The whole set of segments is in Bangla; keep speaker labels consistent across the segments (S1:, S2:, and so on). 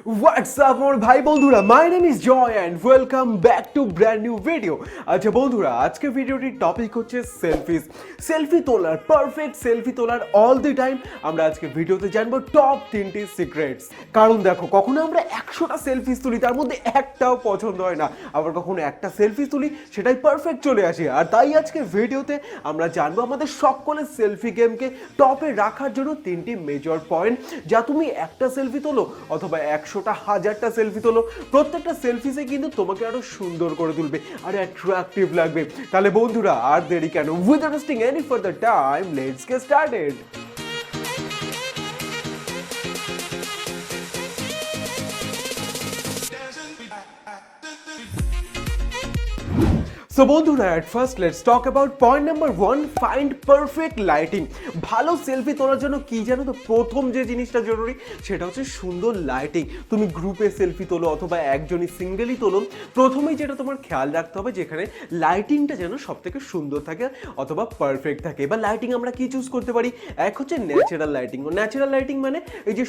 S1: What's up আমার ভাই বন্ধুরা, my name is Joy and welcome back to brand new video. আচ্ছা বন্ধুরা, আজকে ভিডিওটির টপিক হচ্ছে সেলফিস। সেলফি তোলার, পারফেক্ট সেলফি তোলার অল দি টাইম আমরা আজকে ভিডিওতে জানবো টপ 3টি সিক্রেটস। কারণ দেখো, কখনো আমরা 100টা সেলফিস তুলি, তার মধ্যে একটাও পছন্দ হয় না, আবার কখনো একটা সেলফি তুলি সেটাই পারফেক্ট চলে আসে। আর তাই আজকে ভিডিওতে আমরা জানবো আমাদের সকলের সেলফি গেমকে টপে রাখার জন্য 3টি মেজর পয়েন্ট, যা তুমি একটা সেলফি তোলো অথবা 100টা 1000টা সেলফি তোলো, প্রত্যেকটা সেলফিসে কিন্তু তোমাকে আরো সুন্দর করে তুলবে আর অ্যাট্রাকটিভ লাগবে। তাহলে বন্ধুরা আর দেরি কেন, without wasting any further time, let's get started. So বন্ধুরা, at first let's talk about point number 1, find perfect lighting। ভালো সেলফি তোলার জন্য কি জানো তো, প্রথম যে জিনিসটা জরুরি সেটা হচ্ছে সুন্দর লাইটিং। তুমি গ্রুপে সেলফি তোলো অথবা একজনই সিঙ্গেলই তোলো, প্রথমেই যেটা তোমার খেয়াল রাখতে হবে যেখানে লাইটিংটা যেন সব থেকে সুন্দর থাকে অথবা পারফেক্ট থাকে। এবার লাইটিং আমরা কি চুজ করতে পারি? এক হচ্ছে ন্যাচারাল লাইটিং। ন্যাচারাল লাইটিং মানে এই যে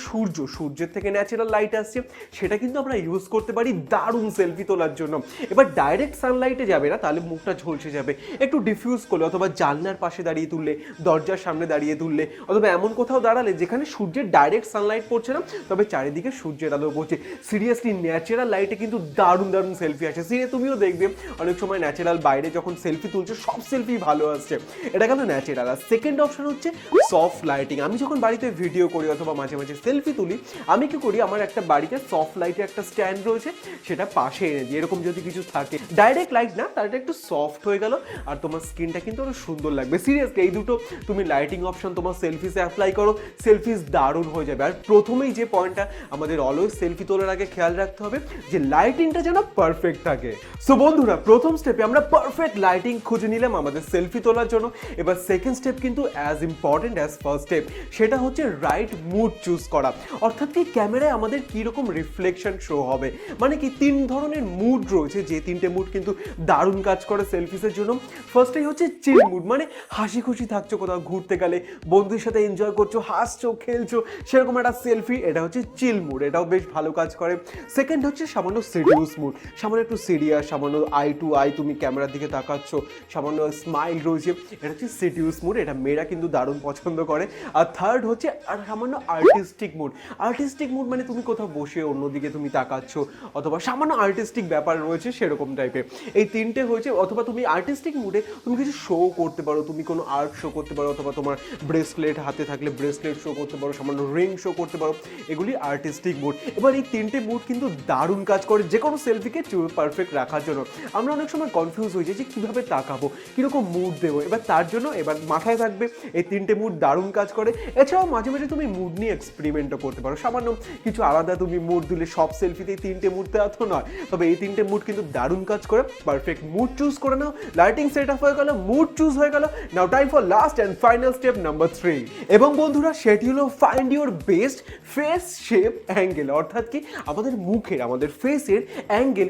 S1: সূর্যের থেকে ন্যাচারাল লাইট আসছে, সেটা কিন্তু আমরা ইউজ করতে পারি দারুণ সেলফি তোলার জন্য। এবার ডাইরেক্ট সানলাইটে যাবে না, তাহলে মুখটা ঝলসে যাবে। একটু ডিফিউজ করলে অথবা জানলার পাশে দাঁড়িয়ে তুললে, দরজার সামনে দাঁড়িয়ে তুললে, অথবা এমন কোথাও দাঁড়ালে যেখানে সূর্যের ডাইরেক্ট সানলাইট পড়ছে না, তবে চারিদিকে সূর্যের আলো পড়ছে। সিরিয়াসলি ন্যাচারাল লাইটে কিন্তু দারুণ দারুণ সেলফি আসে। সিরিয়াস তুমিও দেখবে অনেক সময় ন্যাচারাল বাইরে যখন সেলফি তুলছো, সব সেলফি ভালো আসছে। এটা গেল ন্যাচারাল। আর সেকেন্ড অপশন হচ্ছে সফট লাইটিং। আমি যখন বাড়িতে ভিডিও করি অথবা মাঝে মাঝে সেলফি তুলি, আমি কি করি, আমার একটা বাড়িতে সফট লাইটের একটা স্ট্যান্ড রয়েছে, সেটা পাশে এনে দিই। এরকম যদি কিছু থাকে, ডাইরেক্ট লাইট না, তার একটু সফট হয়ে গেল আর তোমার স্কিনটা কিন্তু আরো সুন্দর লাগবে। সিরিয়াসলি এই দুটো তুমি লাইটিং অপশন তোমার সেলফিসে অ্যাপ্লাই করো, সেলফিস দারুণ হয়ে যাবে। আর প্রথমেই যে পয়েন্টটা আমাদের অলওয়েজ সেলফি তোলার আগে খেয়াল রাখতে হবে, যে লাইটিংটা যেন পারফেক্ট থাকে। সো বন্ধুরা, প্রথম স্টেপে আমরা পারফেক্ট লাইটিং খুঁজে নিলাম আমাদের সেলফি তোলার জন্য। এবার সেকেন্ড স্টেপ কিন্তু as important as first step, সেটা হচ্ছে রাইট মুড চুজ করা। অর্থাৎ কি, ক্যামেরায় আমাদের কীরকম রিফ্লেকশন শো হবে, মানে কি 3 ধরনের মুড রয়েছে, যে 3টে মুড কিন্তু দারুণ কাজ করে সেলফিসের জন্য। ফার্স্টেই হচ্ছে চিল মুড, মানে হাসি খুশি থাকছো, কোথাও ঘুরতে গেলে বন্ধুদের সাথে এনজয় করছো, হাসছো খেলছো, সেরকম একটা সেলফি, এটা হচ্ছে চিল মুড, এটাও বেশ ভালো কাজ করে। সেকেন্ড হচ্ছে সামান্য সিরিয়াস মুড, সামান্য একটু সিরিয়াস, সামান্য আই টু আই তুমি ক্যামেরার দিকে তাকাচ্ছ, সামান্য স্মাইল রয়েছে, এটা হচ্ছে সিরিয়াস মুড, এটা মেয়েরা কিন্তু দারুণ পছন্দ করে। আর থার্ড হচ্ছে আর সামান্য আর্টিস্টিক মুড। আর্টিস্টিক মুড মানে তুমি কোথাও বসে অন্যদিকে তুমি তাকাচ্ছ, অথবা সামান্য আর্টিস্টিক ব্যাপার রয়েছে সেরকম টাইপের। এই 3টে হয়েছে। অথবা তুমি আর্টিস্টিক মুডে তুমি কিছু শো করতে পারো, তুমি কোনো আর্ট শো করতে পারো, অথবা তোমার ব্রেসলেট হাতে থাকলে ব্রেসলেট শো করতে পারো, সামান্য রিং শো করতে পারো, এগুলি আর্টিস্টিক মুড। এবার এই 3টে মুড কিন্তু দারুণ কাজ করে যে কোনো সেলফিকে পারফেক্ট রাখার জন্য। আমরা অনেক সময় কনফিউজ হয়ে যাই যে কীভাবে তাকাবো, কীরকম মুড দেবো। এবার তার জন্য এবার মাথায় থাকবে এই 3টে মুড দারুণ কাজ করে। এছাড়াও মাঝে মাঝে তুমি মুড নিয়ে এক্সপেরিমেন্টও করতে পারো, সামান্য কিছু আলাদা তুমি মুড দিলে। সব সেলফিতেই 3টে মুড দেওয়া তো নয়, তবে এই 3টে মুড কিন্তু দারুণ কাজ করে। পারফেক্ট মুড চুজ করে নাও, লাইটিং সেট আপ হয়ে গেল, মুড চুজ হয়ে গেল। Now time for last and final step number 3। এবং বন্ধুরা, সেটি হলো find your best face shape angle. অর্থাৎ কি, আমাদের মুখের, আমাদের ফেসের অ্যাঙ্গেল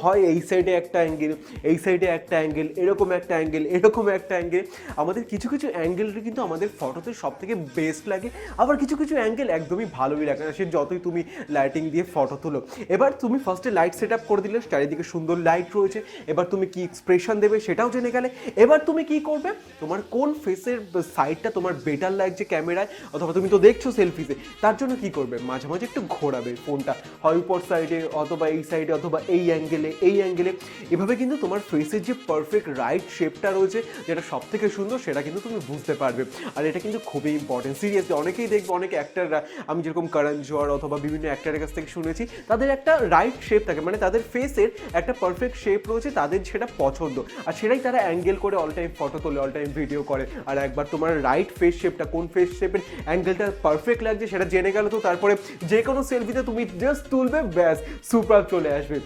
S1: হয় এই সাইডে একটা অ্যাঙ্গেল, এই সাইডে একটা অ্যাঙ্গেল, এরকম একটা অ্যাঙ্গেল, এরকম একটা অ্যাঙ্গেল। আমাদের কিছু কিছু অ্যাঙ্গেলটা কিন্তু আমাদের ফটোতে সব থেকে বেস্ট লাগে, আবার কিছু কিছু অ্যাঙ্গেল একদমই ভালোই লাগে না, সে যতই তুমি লাইটিং দিয়ে ফটো তুলো। এবার তুমি ফার্স্টে লাইট সেট আপ করে দিলে, চারিদিকে সুন্দর লাইট রয়েছে। এবার তুমি কি এক্সপ্রেশন দেবে সেটাও জেনে গেলে। এবার তুমি কি করবে, তোমার কোন ফেসের সাইডটা তোমার বেটার লাগছে ক্যামেরায়, অথবা তুমি তো দেখছো সেলফিতে, তার জন্য কি করবে, মাঝে মাঝে একটু ঘোরাবে ফোনটা, হয় উপর সাইডে অথবা এই সাইডে অথবা এই অ্যাঙ্গেলে, এই অ্যাঙ্গেলে। এভাবে কিন্তু তোমার ফেসের যে পারফেক্ট রাইট শেপটা রয়েছে, যেটা সব থেকে সুন্দর, সেটা কিন্তু তুমি বুঝতে পারবে। আর এটা কিন্তু খুবই ইম্পর্টেন্ট। সিরিয়াসলি অনেকেই দেখবে, অনেক অ্যাক্টাররা, আমি যেরকম করণ জোহর অথবা বিভিন্ন অ্যাক্টারের কাছ থেকে শুনেছি, তাদের একটা রাইট শেপ থাকে, মানে তাদের ফেসের একটা পারফেক্ট শেপ রয়েছে, তাদের সেটা পছন্দ, আর সেটাই তারা অ্যাঙ্গেল করে অল টাইম ফটো তোলে, অল টাইম ভিডিও করে। আর একবার তোমার রাইট ফেস শেপটা, কোন ফেস শেপের অ্যাঙ্গেলটা পারফেক্ট লাগছে সেটা জেনে গেলে তো তারপরে যে কোনো সেলফিতে তুমি জাস্ট তুলবে, ব্যাস সুপার চলে আসবে।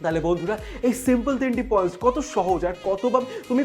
S1: তাহলে বন্ধুরা এই সিম্পল 3টি পয়েন্টস কত সহজ আর কতবার তুমি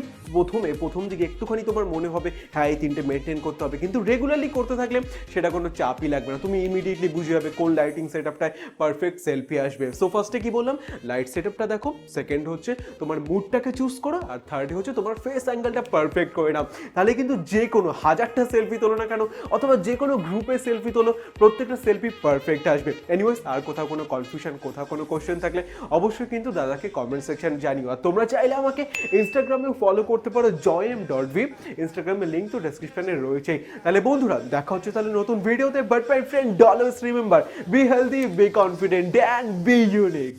S1: প্রথম দিকে একটুখানি তোমার মনে হবে হ্যাঁ এই 3টে মেনটেন করতে হবে, কিন্তু রেগুলারলি করতে থাকলে সেটা কোনো চাপই লাগবে না, তুমি ইমিডিয়েটলি বুঝে যাবে কোন লাইটিং সেটআপটায় পারফেক্ট সেলফি আসবে। সো ফার্স্টে কি বললাম, লাইট সেটআপটা দেখো, সেকেন্ড হচ্ছে তোমার মুডটাকে চুজ করো, আর থার্ড হচ্ছে তোমার ফেস অ্যাঙ্গেলটা পারফেক্ট করে নাও। তাহলে কিন্তু যে কোনো হাজারটা সেলফি তোলো না কেন অথবা যে কোনো গ্রুপে সেলফি তোলো, প্রত্যেকটা সেলফি পারফেক্ট আসবে। এনিওয়েজ, আর কোথাও কোনো কনফিউশন, কোথাও কোনো কোশ্চেন থাকলে অবশ্যই কিন্তু দাদাকে কমেন্ট সেকশন জানিও। আর তোমরা চাইলে আমাকে ইনস্টাগ্রামেও ফলো করতে পারো joym.v, ইনস্টাগ্রামের লিঙ্ক তো ডেসক্রিপশনে রয়েছেই। তাহলে বন্ধুরা দেখা হচ্ছে তাহলে নতুন ভিডিওতে, but my friend always remember, be healthy, be confident and be unique.